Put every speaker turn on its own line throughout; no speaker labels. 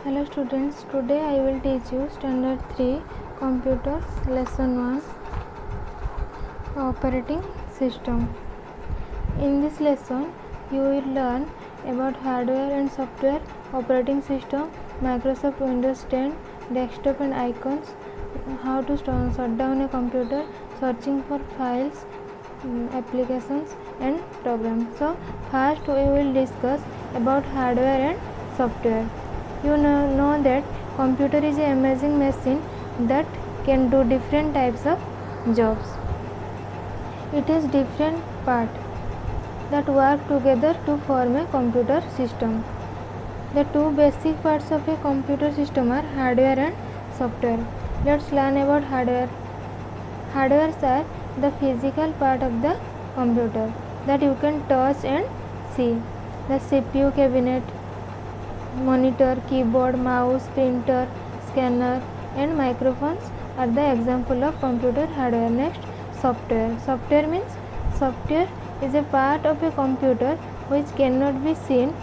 Hello students, today I will teach you Standard 3 Computers Lesson 1 Operating System. In this lesson, you will learn about hardware and software, operating system, Microsoft Windows 10, desktop and icons, how to shut down a computer, searching for files, applications and programs. So first we will discuss about hardware and software. You know that computer is an amazing machine that can do different types of jobs. It has different parts that work together to form a computer system. The two basic parts of a computer system are hardware and software. Let's learn about hardware. Hardware are the physical part of the computer that you can touch and see. The CPU cabinet, monitor, keyboard, mouse, printer, scanner and microphones are the example of computer hardware. Next, software. Software is a part of a computer which cannot be seen.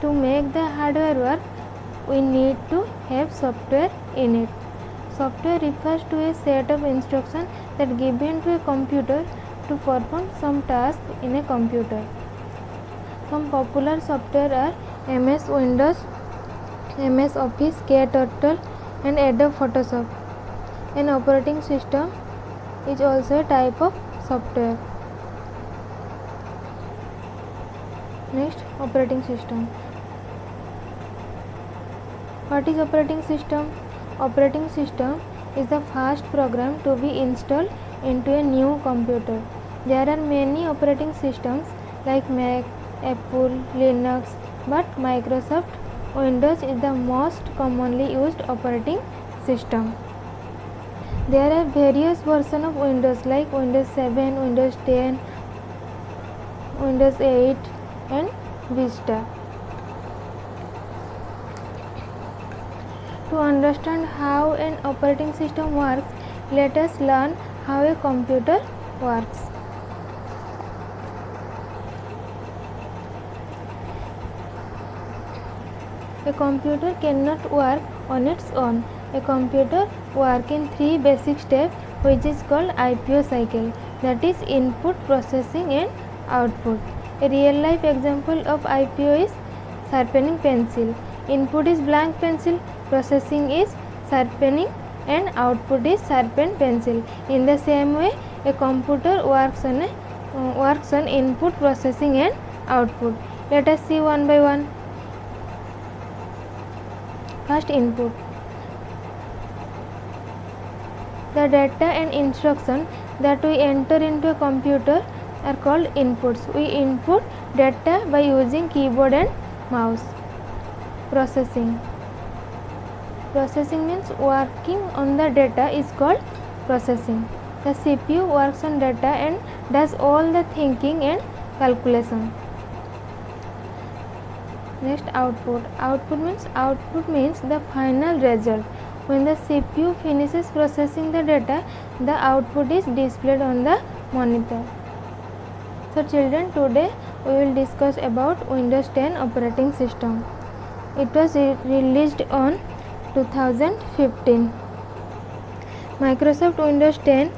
To make the hardware work, we need to have software in it. Software refers to a set of instructions that given to a computer to perform some task in a computer. Some popular software are MS Windows, MS Office, KTurtle and Adobe Photoshop. An operating system is also a type of software. Next, operating system. What is operating system? Operating system is the first program to be installed into a new computer. There are many operating systems like Mac, Apple, Linux, but Microsoft Windows is the most commonly used operating system. There are various versions of Windows like Windows 7, Windows 10, Windows 8 and Vista. To understand how an operating system works, let us learn how a computer works. A computer cannot work on its own. A computer works in three basic steps, which is called IPO cycle, that is input, processing and output. A real life example of IPO is sharpening pencil. Input is blank pencil, processing is sharpening and output is sharpened pencil. In the same way, a computer works on input, processing and output. Let us see one by one. First, input. The data and instruction that we enter into a computer are called inputs. We input data by using keyboard and mouse. Processing. Processing means working on the data is called processing. The CPU works on data and does all the thinking and calculation. Next, output. Output means the final result. When the CPU finishes processing the data, the output is displayed on the monitor. So children, today we will discuss about Windows 10 operating system. It was released on 2015. Microsoft Windows 10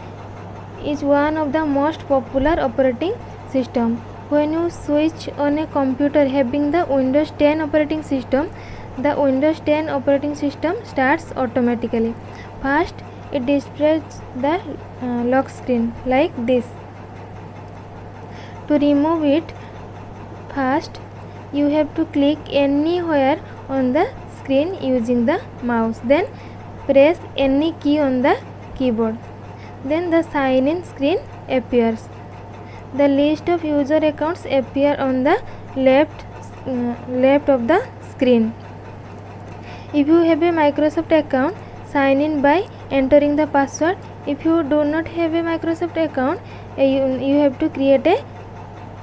is one of the most popular operating system. When you switch on a computer having the Windows 10 operating system, the Windows 10 operating system starts automatically. First, it displays the lock screen like this. To remove it, first you have to click anywhere on the screen using the mouse. Then press any key on the keyboard. Then the sign in screen appears. The list of user accounts appear on the left of the screen. If you have a Microsoft account, sign in by entering the password. If you do not have a Microsoft account, you have to create a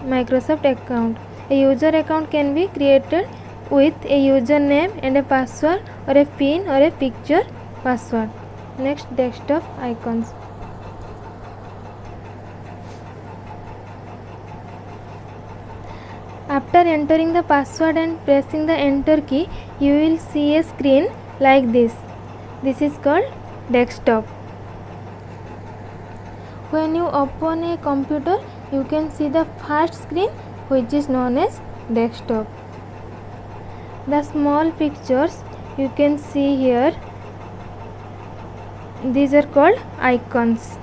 Microsoft account. A user account can be created with a username and a password or a PIN or a picture password. Next, desktop icons. After entering the password and pressing the enter key, you will see a screen like this. This is called desktop. When you open a computer, you can see the first screen, which is known as desktop. The small pictures you can see here, these are called icons.